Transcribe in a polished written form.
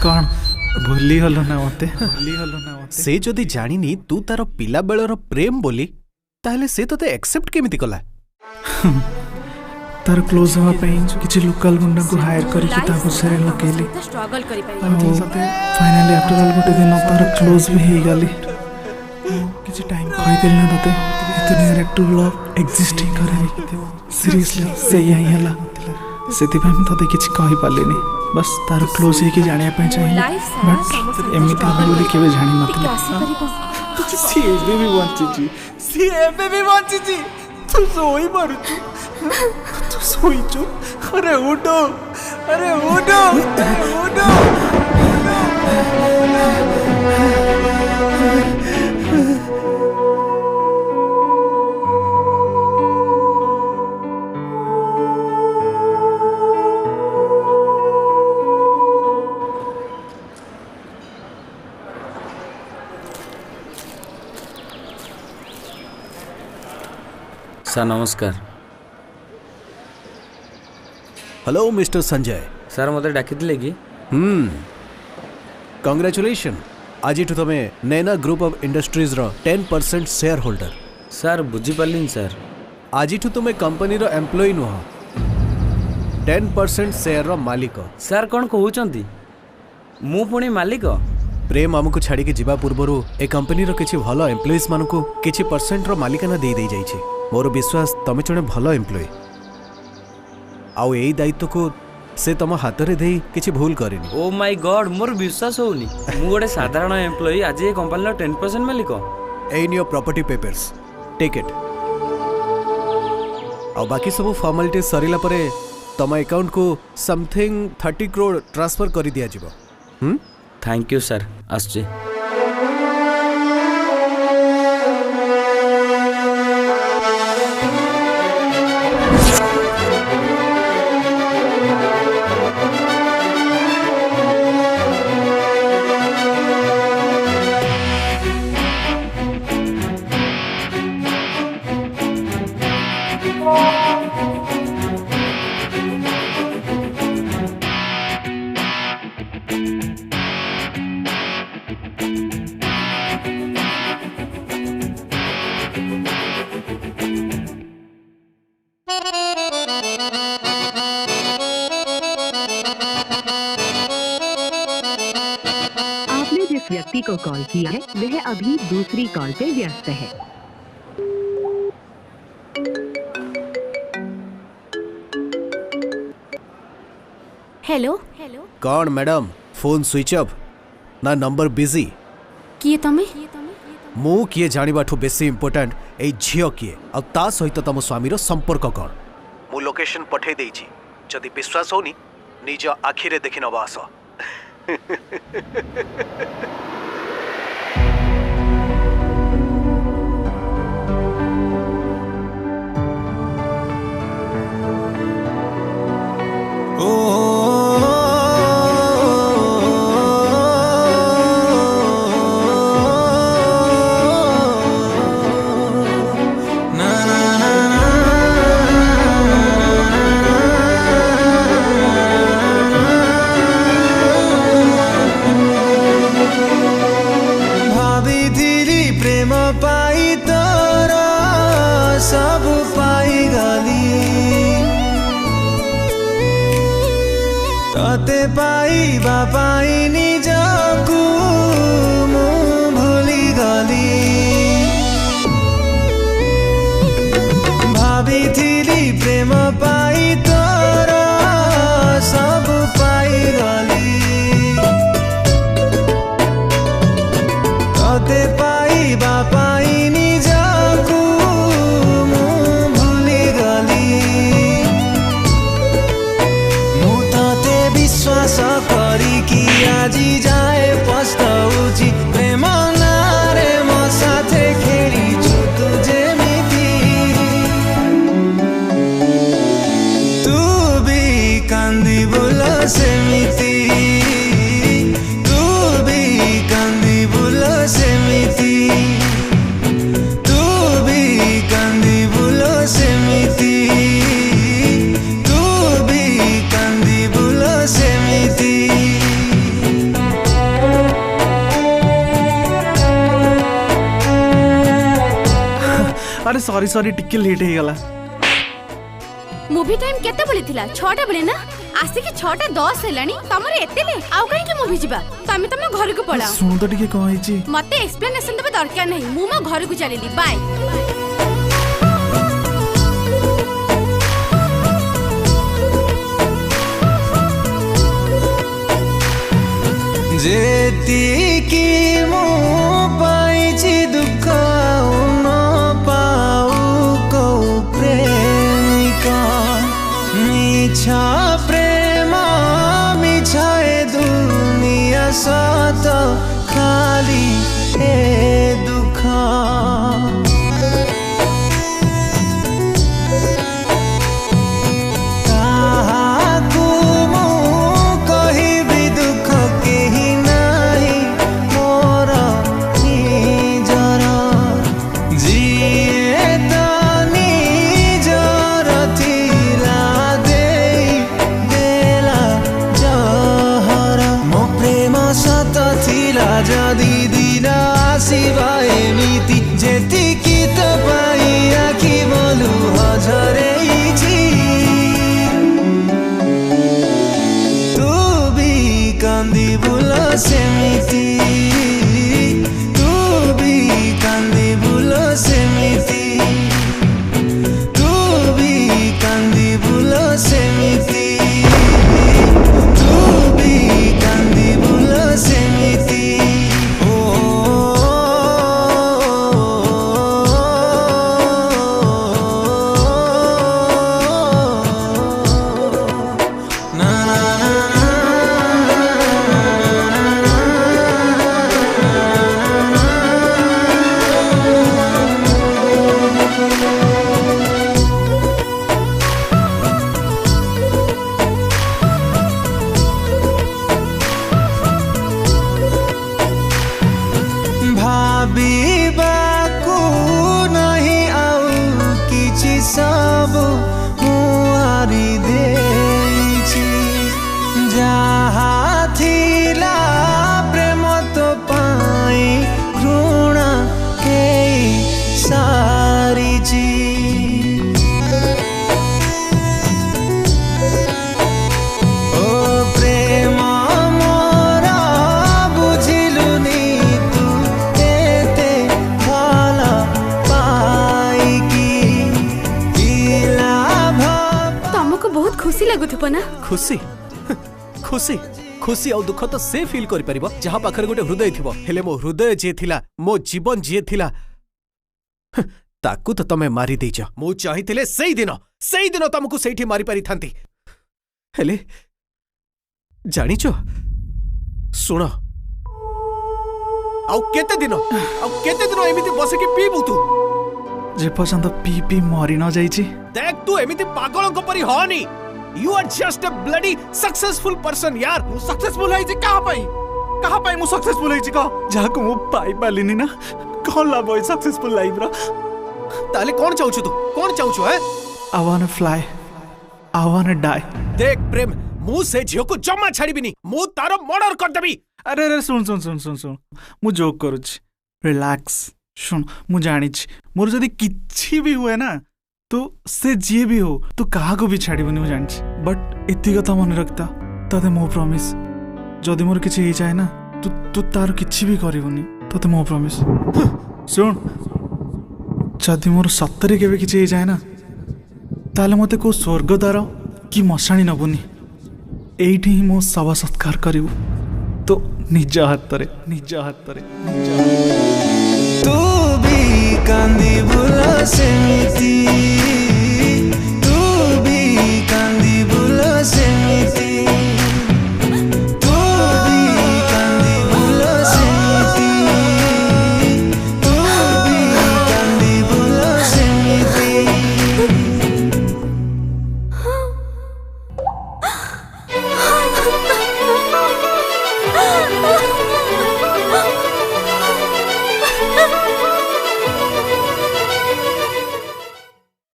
कौन भूली हलो ना मते से जदि जानिनी तू तार पिला बेलर प्रेम बोली ताहले से तते एक्सेप्ट केमिति कला तार क्लोज हवा पई किछि लोकल गुंडा को हायर करके ताको सेरे लकेली स्ट्रगल करि पाइ फाइनली आफ्टर ऑल गोटे दिन तार क्लोज भी हे गाली किछि टाइम कहि देल ना तते इतनी डायरेक्ट लव एग्जिस्ट ही करे सीरियसली से यही हला सेति भाई मैं तते किछि कहि पालेनी बस तार क्लोज हे कि जानिया पे चाहिए बट एमिति बोली केबे जानि नथि सी एबे भी वांची जी तू सोई मारू तू सोई जो अरे उठो सर नमस्कार। हेलो मिस्टर संजय सर मते डाकिथिले कि कांग्रेचुलेशन आज तुमे नैना ग्रुप ऑफ इंडस्ट्रीज रो 10% शेयर होल्डर। सर बुझी पालिन सर आज तुमे कंपनी रो एम्प्लॉय नुह 10% शेयर रो मालिक। सर कौन कहउचंती मु पुणी मालिक? प्रेम आमको छाड़ी के जीवा पूर्व ए कंपनी रो किछि भलो एम्प्लॉयज मानको किछि परसेंट रो मालिकाना दे दे जाइछि। मोर विश्वास तमे जने भलो एम्प्लॉय आउ एई दायित्व को से तम हाथ रे देई किछि भूल करिनी। ओ माय गॉड मोर विश्वास होउनी मु गोटे साधारण एम्प्लॉय आज ए कंपनी रो 10% मालिक। In your property papers take it out बाकी सब फॉर्मेलिटी सरिला परे तम अकाउंट को समथिंग 30 करोड़ ट्रांसफर कर दिया जिवो। थैंक यू सर आसचे। व्यक्ति को कॉल किया है वह अभी दूसरी कॉल पे व्यस्त है। हेलो कौन मैडम फोन स्विच ऑफ ना नंबर बिजी किए तमे मु किए जानिबाठू बेसी इंपोर्टेंट ए झियो किए आ ता सहित तम स्वामी रो संपर्क कौन मु लोकेशन पठे देइछि जदि विश्वास होनी निज आखिरे देखि नबा आस। तते पाई बापाई निजकु मु भूली गली भाबिथिली प्रेम पाई तोर सब पाई गली तते पाई बापाई निजकु मु भूली गली विश्वास करी कि आजी जाए पछताउची प्रेम नारे मो साथे खेलिछु तू जेमिति तू भी कांदी बोल सेमिति तू भी कांदी बोल सेमिति तू भी कांदी बोल सेमिति तू भी कांदी बोल सेमिति। सॉरी सॉरी टिके लेट हो गला। मूवी टाइम केते बोली थिला 6टा बेले ना आसी के 6:10 हेलानी तमरे एतेले आउ काहे के मूवी जिबा तमे तमे घर को पळा सुन तो टिके कहि छी मते एक्सप्लेनेशन देबे दरकार नहीं मु मो घर को चली बाय। जेतिकी मो पाइछि दुख न पाऊ को प्रेमिका मिछा प्रेम मिछा दुनिया सत खाली ए दुख जदि दिन आसिबा एमिति जेतिकी तपाई आखि बोलु हजरेइछि तू भी कांदी बुल सेमिति तू भी कांदी बुल सेमिति तू भी कांदी बुल सेमिति तू भी कांदी बुल सेमिति भाबिबाकु नहीं आउ किछि सब मुहारी देछि जहा थिला प्रेम तो पाई घृणा के सारिछि ओ प्रेम मोरा बुझिलुनी बहुत खुशी लागुथप ना खुशी खुशी खुशी और दुख तो से फील करि परिबो जहा पाखर गोटे हृदय थिबो हेले मो हृदय जे थिला मो जीवन जे थिला ताकू तो तमे मारी देछ मो चाहिथिले सेई दिन तुमको सेठी मारी पारी थांती हेले जानिचो सुन आउ केते दिन एमिति बसे के पीबू तू जे पसंद पी पी मरी न जाइछि देख तू एमिति पागल को परी होनी you are just a bloody successful person यार मु सक्सेसफुल है जे कहा पाई मु सक्सेसफुल है जे का जाको मु पाई पालिनी ना कोन लाभ है सक्सेसफुल लाइफ रो ताले कौन चाहू तू कौन चाहू है I want to fly I want to die देख प्रेम मु से झियो को जम्मा छाड़ीबिनी मु तारो मर्डर कर देबी अरे अरे सुन मु जोक करूछ रिलैक्स सुन मु जानिछ मोर जदी किछि भी हुए ना तो से जे भी हो तू कहा को भी छाड़ीबनी मु जानिछ बट एति कथा मन रखता तते मो प्रॉमिस जदी मोर किछि हे जाय ना तू तार किछि भी करिवनी तते मो प्रॉमिस सुन जदी मोर सत्तरे केबे किछि हे जाय ना ताले मते को स्वर्गद्वार कि मशाणी नबुनी एठी ही मो शव सत्कार करिवु तो निज हातरे तू भी कांदी बुला सेमिति